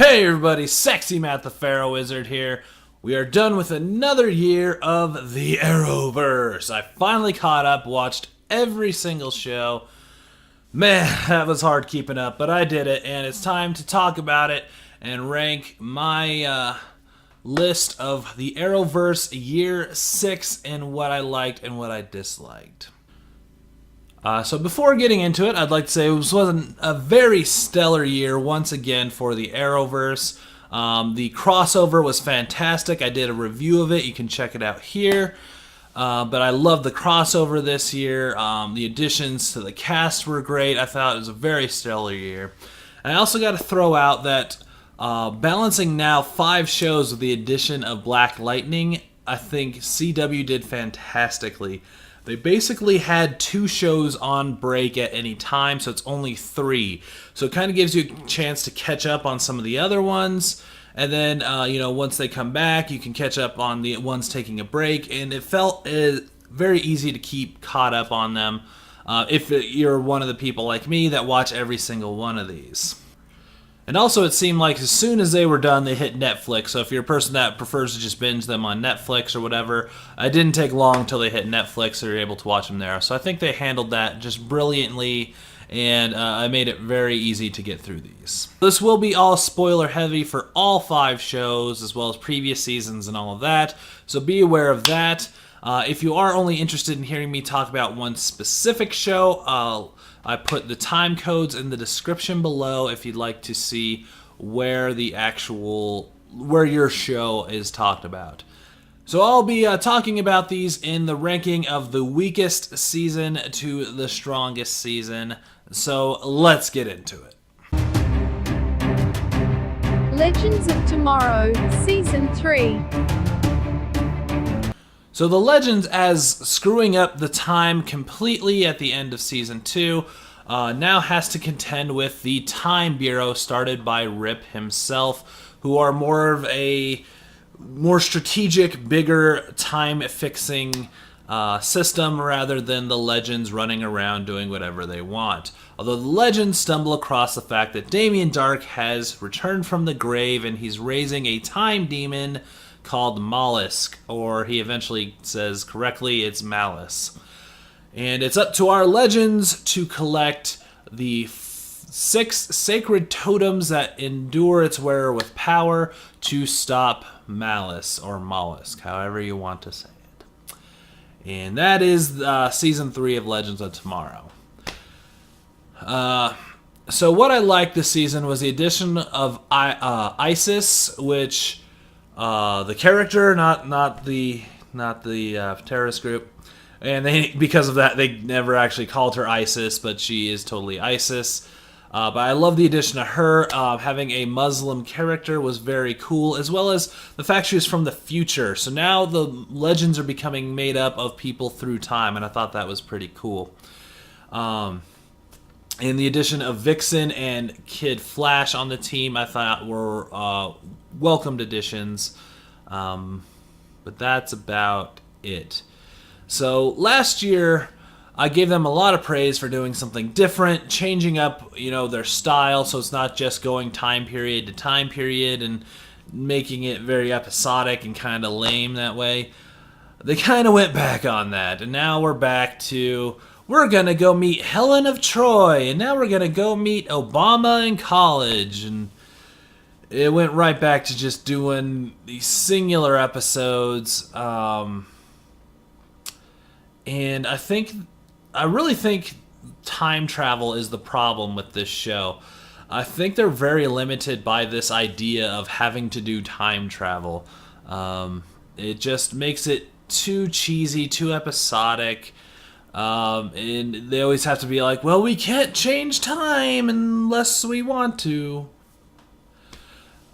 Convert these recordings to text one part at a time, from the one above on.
Hey everybody, Sexy Matt the Pharaoh Wizard here. We are done with another year of the Arrowverse. I finally caught up, watched every single show. Man, that was hard keeping up, but I did it, and it's time to talk about it and rank my list of the Arrowverse Year 6 and what I liked and what I disliked. So before getting into it, I'd like to say it was a very stellar year once again for the Arrowverse. The crossover was fantastic. I did a review of it. You can check it out here. But I love the crossover this year. The additions to the cast were great. I thought it was a very stellar year. And I also got to throw out that balancing now 5 shows with the addition of Black Lightning, I think CW did fantastically. They basically had 2 shows on break at any time, so it's only 3. So it kind of gives you a chance to catch up on some of the other ones. And then, once they come back, you can catch up on the ones taking a break. And it felt very easy to keep caught up on them if you're one of the people like me that watch every single one of these. And also, it seemed like as soon as they were done, they hit Netflix. So if you're a person that prefers to just binge them on Netflix or whatever, it didn't take long until they hit Netflix, so you're able to watch them there. So I think they handled that just brilliantly, and I made it very easy to get through these. This will be all spoiler heavy for all 5 shows, as well as previous seasons and all of that. So be aware of that. If you are only interested in hearing me talk about one specific show, I put the time codes in the description below if you'd like to see where your show is talked about. So I'll be talking about these in the ranking of the weakest season to the strongest season. So let's get into it. Legends of Tomorrow, Season 3. So the Legends, as screwing up the time completely at the end of Season 2, now has to contend with the Time Bureau started by Rip himself, who are more of a more strategic, bigger time-fixing system rather than the Legends running around doing whatever they want. Although the Legends stumble across the fact that Damien Darhk has returned from the grave and he's raising a time demon called Mollusk, or he eventually says correctly, it's Malice. And it's up to our Legends to collect the 6 sacred totems that endure its wearer with power to stop Malice, or Mollusk, however you want to say it. And that is Season 3 of Legends of Tomorrow. So what I liked this season was the addition of Isis, which... the character, not the terrorist group, and because of that they never actually called her Isis, but she is totally Isis. But I love the addition of her. Having a Muslim character was very cool, as well as the fact she was from the future. So now the Legends are becoming made up of people through time, and I thought that was pretty cool. And the addition of Vixen and Kid Flash on the team, I thought were welcomed additions. But that's about it. So last year, I gave them a lot of praise for doing something different, changing up, their style, so it's not just going time period to time period and making it very episodic and kind of lame that way. They kind of went back on that, and now we're back to... We're going to go meet Helen of Troy, and now we're going to go meet Obama in college. And it went right back to just doing these singular episodes. And I really think time travel is the problem with this show. I think they're very limited by this idea of having to do time travel. It just makes it too cheesy, too episodic. And they always have to be like, well, we can't change time unless we want to.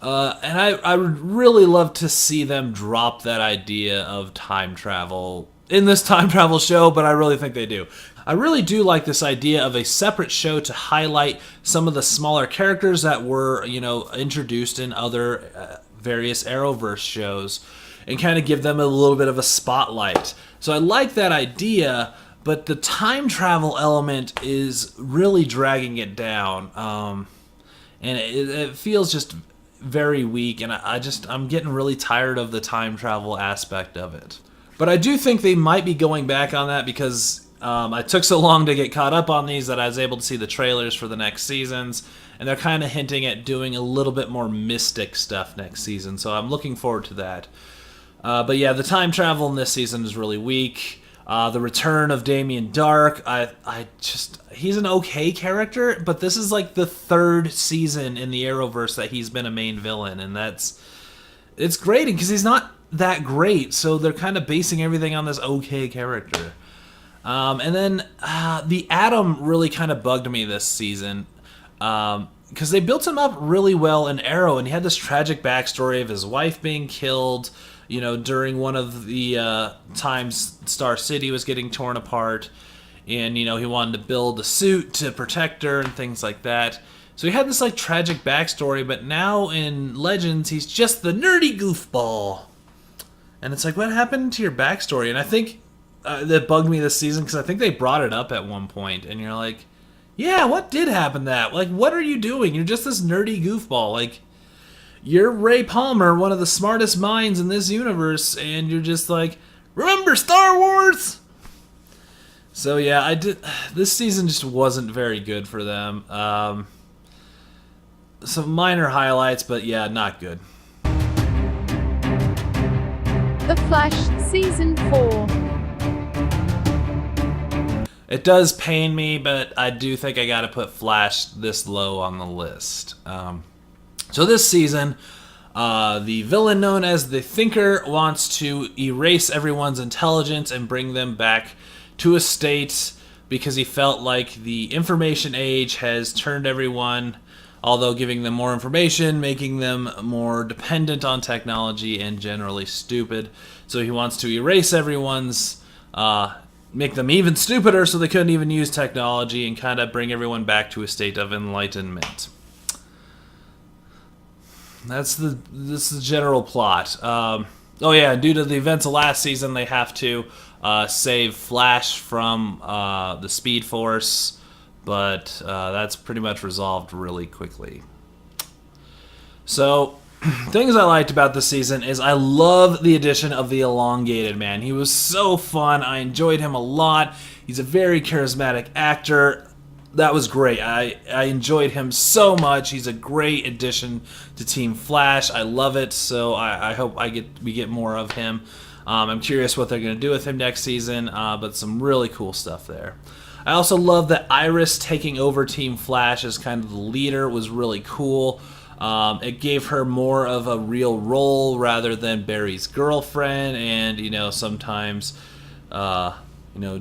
And I would really love to see them drop that idea of time travel in this time travel show, but I really think they do. I really do like this idea of a separate show to highlight some of the smaller characters that were, introduced in other various Arrowverse shows and kind of give them a little bit of a spotlight. So I like that idea, but the time travel element is really dragging it down. And it feels just very weak, and I'm getting really tired of the time travel aspect of it. But I do think they might be going back on that because I took so long to get caught up on these that I was able to see the trailers for the next seasons, and they're kind of hinting at doing a little bit more mystic stuff next season, so I'm looking forward to that. But yeah, the time travel in this season is really weak. The return of Damien Dark, he's an okay character, but this is like the third season in the Arrowverse that he's been a main villain, and it's grating because he's not that great, so they're kind of basing everything on this okay character. And then the Atom really kind of bugged me this season because they built him up really well in Arrow, and he had this tragic backstory of his wife being killed, during one of the times Star City was getting torn apart, and, he wanted to build a suit to protect her and things like that. So he had this, like, tragic backstory, but now in Legends, he's just the nerdy goofball. And it's like, what happened to your backstory? And I think that bugged me this season, because I think they brought it up at one point, and you're like, yeah, what did happen to that? Like, what are you doing? You're just this nerdy goofball, like... You're Ray Palmer, one of the smartest minds in this universe, and you're just like, remember Star Wars? So yeah, this season just wasn't very good for them. Some minor highlights, but yeah, not good. The Flash, Season 4. It does pain me, but I do think I gotta put Flash this low on the list. So this season, the villain known as the Thinker wants to erase everyone's intelligence and bring them back to a state because he felt like the information age has turned everyone, although giving them more information, making them more dependent on technology and generally stupid. So he wants to erase everyone's, make them even stupider so they couldn't even use technology and kind of bring everyone back to a state of enlightenment. This is the general plot. Oh yeah, due to the events of last season, they have to save Flash from the Speed Force, but that's pretty much resolved really quickly. So, things I liked about this season is I love the addition of the Elongated Man. He was so fun. I enjoyed him a lot. He's a very charismatic actor. That was great. I enjoyed him so much. He's a great addition to Team Flash. I love it, so I hope we get more of him. I'm curious what they're going to do with him next season, but some really cool stuff there. I also love that Iris taking over Team Flash as kind of the leader was really cool. It gave her more of a real role rather than Barry's girlfriend, and sometimes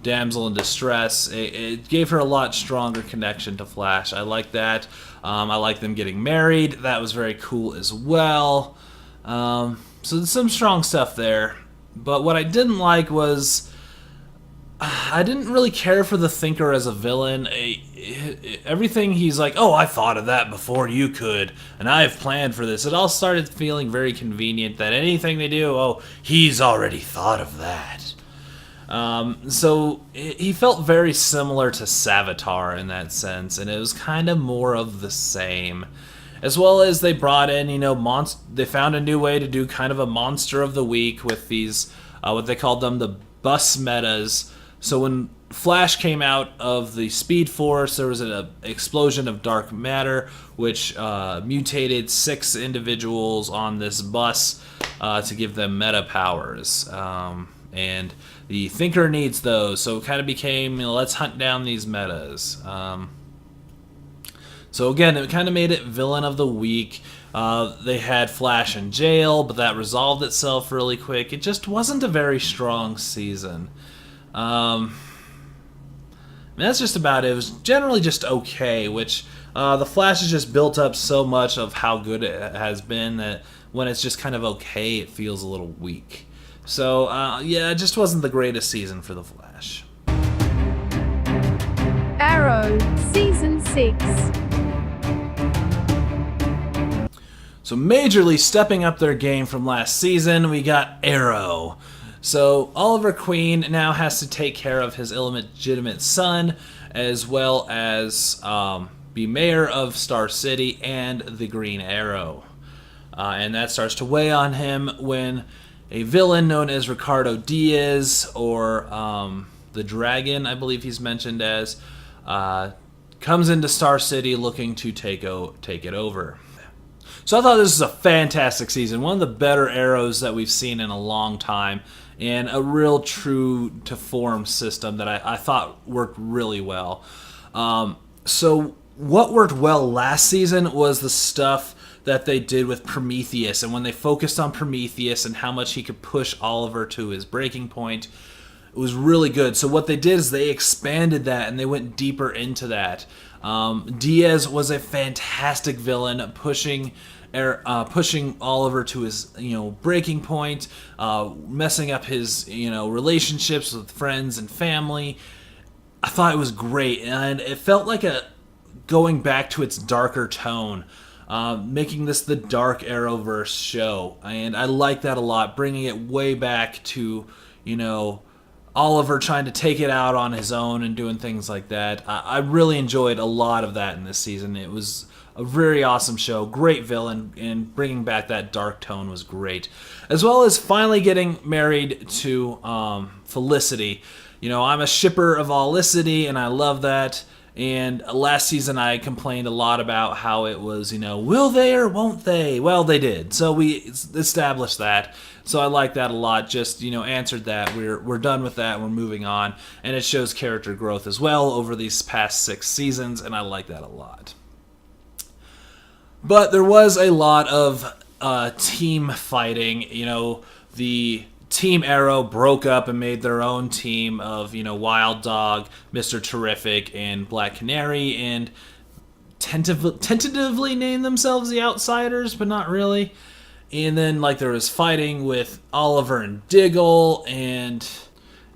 damsel in distress. It gave her a lot stronger connection to Flash. I like that. I like them getting married. That was very cool as well. So there's some strong stuff there. But what I didn't like was I didn't really care for the Thinker as a villain. Everything he's like, oh, I thought of that before you could, and I've planned for this. It all started feeling very convenient that anything they do, oh, he's already thought of that. So he felt very similar to Savitar in that sense, and it was kind of more of the same. As well as they brought in, they found a new way to do kind of a monster of the week with these, what they called them, the bus metas. So when Flash came out of the Speed Force, there was an explosion of dark matter, which mutated 6 individuals on this bus to give them meta powers. And the Thinker needs those, so it kind of became, let's hunt down these metas. So again, it kind of made it villain of the week. They had Flash in jail, but that resolved itself really quick. It just wasn't a very strong season. That's just about it. It was generally just okay, which the Flash has just built up so much of how good it has been that when it's just kind of okay, it feels a little weak. So, yeah, it just wasn't the greatest season for The Flash. Arrow, Season 6. So majorly stepping up their game from last season, we got Arrow. So Oliver Queen now has to take care of his illegitimate son, as well as be mayor of Star City and the Green Arrow. and that starts to weigh on him when a villain known as Ricardo Diaz, or the Dragon, I believe he's mentioned as, comes into Star City looking to take it over. So I thought this was a fantastic season, one of the better Arrows that we've seen in a long time, and a real true to form system that I thought worked really well. So what worked well last season was the stuff that they did with Prometheus, and when they focused on Prometheus and how much he could push Oliver to his breaking point, it was really good. So what they did is they expanded that and they went deeper into that. Diaz was a fantastic villain, pushing Oliver to his breaking point, messing up his relationships with friends and family. I thought it was great, and it felt like going back to its darker tone, making this the dark Arrowverse show, and I like that a lot, bringing it way back to Oliver trying to take it out on his own and doing things like that. I really enjoyed a lot of that in this season. It was a very awesome show, great villain, and bringing back that dark tone was great. As well as finally getting married to Felicity. I'm a shipper of Olicity, and I love that. And last season I complained a lot about how it was, will they or won't they? Well, they did. So we established that. So I like that a lot. Just, answered that. We're done with that. We're moving on. And it shows character growth as well over these past 6 seasons, and I like that a lot. But there was a lot of team fighting. The Team Arrow broke up and made their own team of, Wild Dog, Mr. Terrific, and Black Canary, and tentatively named themselves the Outsiders, but not really. And then, there was fighting with Oliver and Diggle, and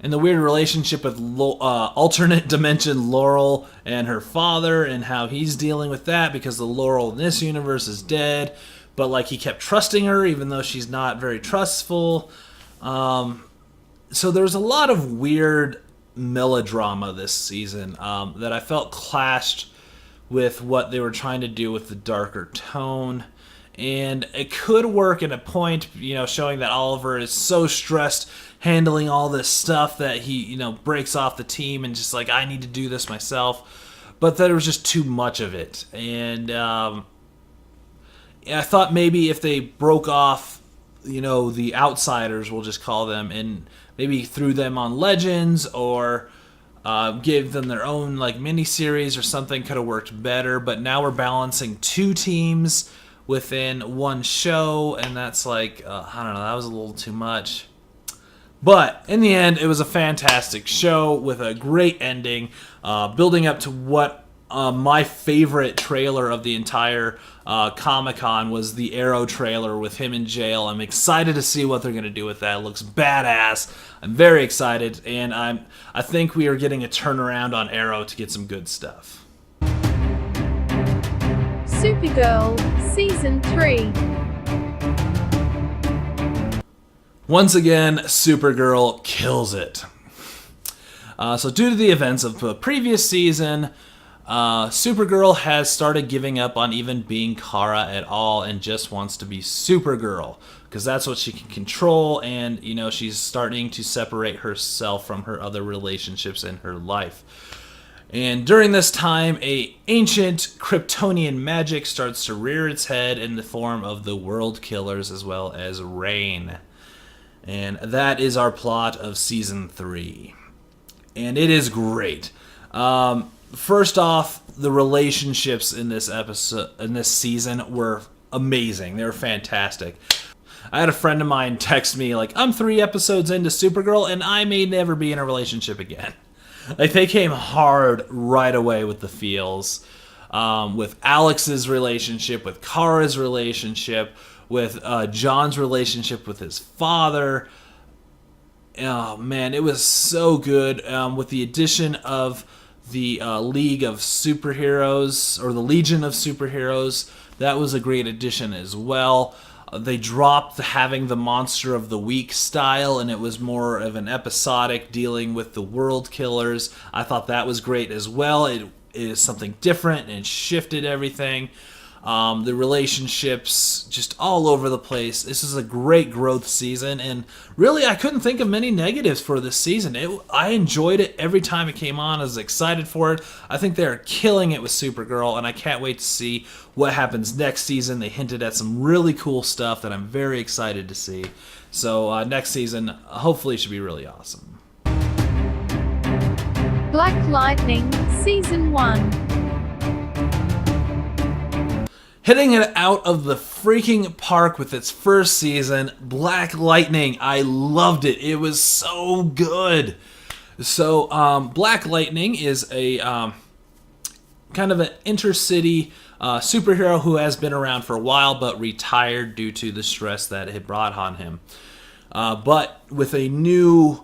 the weird relationship with alternate dimension Laurel and her father, and how he's dealing with that because the Laurel in this universe is dead, but, he kept trusting her even though she's not very trustful. So there's a lot of weird melodrama this season that I felt clashed with what they were trying to do with the darker tone. And it could work at a point, showing that Oliver is so stressed handling all this stuff that he, breaks off the team and just I need to do this myself. But there was just too much of it. And I thought maybe if they broke off the Outsiders, we'll just call them, and maybe threw them on Legends or gave them their own mini-series or something could have worked better. But now we're balancing 2 teams within one show, and that's I don't know, that was a little too much. But in the end, it was a fantastic show with a great ending, building up to what my favorite trailer of the entire Comic-Con was the Arrow trailer with him in jail. I'm excited to see what they're going to do with that. It looks badass. I'm very excited, and I think we are getting a turnaround on Arrow to get some good stuff. Supergirl, Season 3. Once again, Supergirl kills it. So due to the events of the previous season, Supergirl has started giving up on even being Kara at all and just wants to be Supergirl because that's what she can control, and she's starting to separate herself from her other relationships in her life. And during this time, a ancient Kryptonian magic starts to rear its head in the form of the World Killers as well as Rain. And that is our plot of Season 3. And it is great. First off, the relationships in this season were amazing. They were fantastic. I had a friend of mine text me I'm 3 episodes into Supergirl and I may never be in a relationship again. They came hard right away with the feels. With Alex's relationship, with Kara's relationship, with John's relationship with his father. Oh man, it was so good. With the addition of the League of Superheroes, or the Legion of Superheroes, that was a great addition as well. They dropped having the Monster of the Week style, and it was more of an episodic dealing with the World Killers. I thought that was great as well. It is something different, and it shifted everything. The relationships just all over the place. This is a great growth season, and really I couldn't think of many negatives for this season. I enjoyed it every time it came on. I was excited for it. I think they're killing it with Supergirl, and I can't wait to see what happens next season. They hinted at some really cool stuff that I'm very excited to see. So next season hopefully should be really awesome. Black Lightning, Season 1. Hitting it out of the freaking park with its first season, Black Lightning. I loved it. It was so good. So, Black Lightning is a kind of an intercity superhero who has been around for a while but retired due to the stress that it had brought on him. But with a new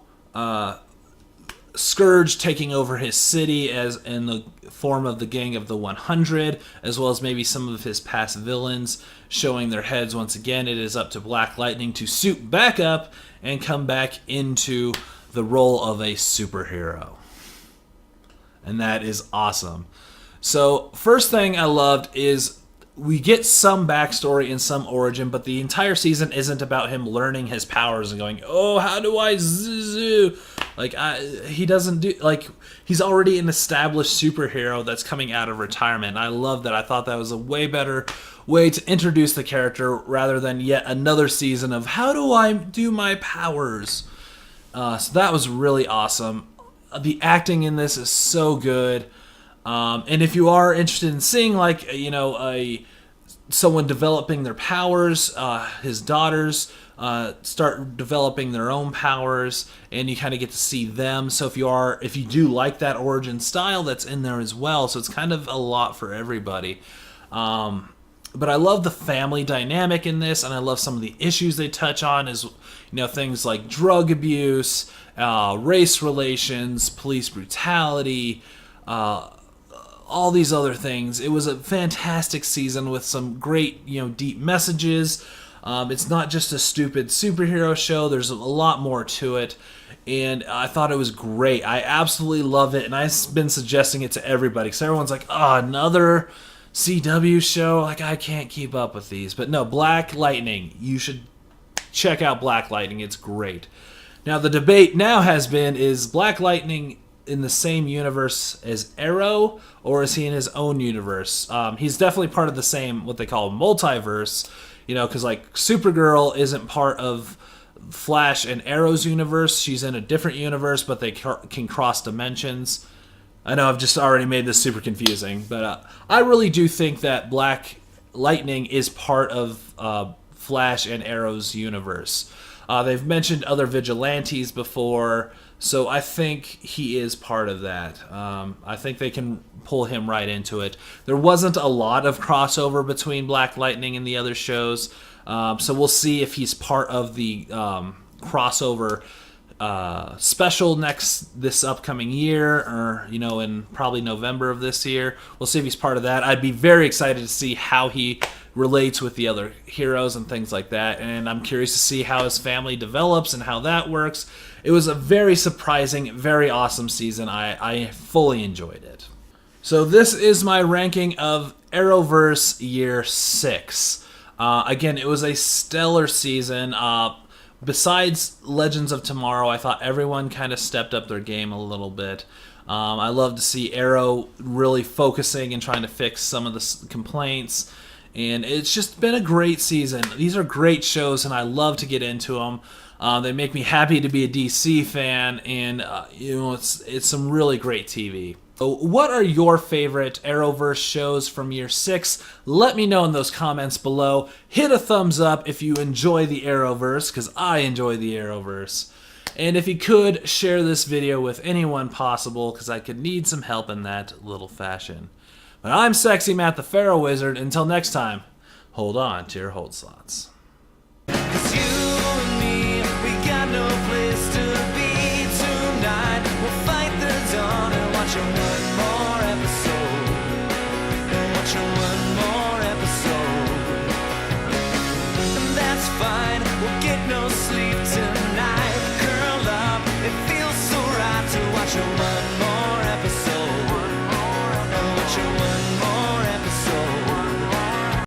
Scourge taking over his city as in the form of the Gang of the 100, as well as maybe some of his past villains showing their heads once again, it is up to Black Lightning to suit back up and come back into the role of a superhero. And that is awesome. So first thing I loved is we get some backstory and some origin, but the entire season isn't about him learning his powers and going, oh, how do I zoo? Like, he doesn't do, like, he's already an established superhero that's coming out of retirement. I love that. I thought that was a way better way to introduce the character rather than yet another season of how do I do my powers? So that was really awesome. The acting in this is so good. And if you are interested in seeing, like, you know, someone developing their powers, his daughters start developing their own powers, and you kind of get to see them. So if you do like that origin style, that's in there as well. So it's kind of a lot for everybody. But I love the family dynamic in this, and I love some of the issues they touch on, is, you know, things like drug abuse, race relations, police brutality, all these other things. It was a fantastic season with some great, you know, deep messages. It's not just a stupid superhero show. There's a lot more to it, and I thought it was great. I absolutely love it, and I've been suggesting it to everybody because everyone's like, oh, another CW show? Like, I can't keep up with these. But no, Black Lightning. You should check out Black Lightning. It's great. Now, the debate now has been, is Black Lightning in the same universe as Arrow, or is he in his own universe? He's definitely part of the same, what they call multiverse, you know, because like Supergirl isn't part of Flash and Arrow's universe. She's in a different universe, but they can cross dimensions. I know I've just already made this super confusing, but I really do think that Black Lightning is part of Flash and Arrow's universe. They've mentioned other vigilantes before, so I think he is part of that. I think they can pull him right into it. There wasn't a lot of crossover between Black Lightning and the other shows, so we'll see if he's part of the crossover special this upcoming year, or, you know, in probably November of this year. We'll see if he's part of that. I'd be very excited to see how he relates with the other heroes and things like that, and I'm curious to see how his family develops and how that works. It was a very surprising, very awesome season. I fully enjoyed it. So this is my ranking of Arrowverse Year 6. Again, it was a stellar season. Besides Legends of Tomorrow, I thought everyone kind of stepped up their game a little bit. I love to see Arrow really focusing and trying to fix some of the complaints. And it's just been a great season. These are great shows, and I love to get into them. They make me happy to be a DC fan, and you know, it's some really great TV. So what are your favorite Arrowverse shows from Year 6? Let me know in those comments below. Hit a thumbs up if you enjoy the Arrowverse, because I enjoy the Arrowverse. And if you could, share this video with anyone possible, because I could need some help in that little fashion. But I'm Sexy Matt the Pharaoh Wizard. Until next time, hold on to your hold slots. 'Cause you and me, we got no place to be tonight. We'll fight the dawn and watch one more episode. And watch one more episode. And that's fine, we'll get no sleep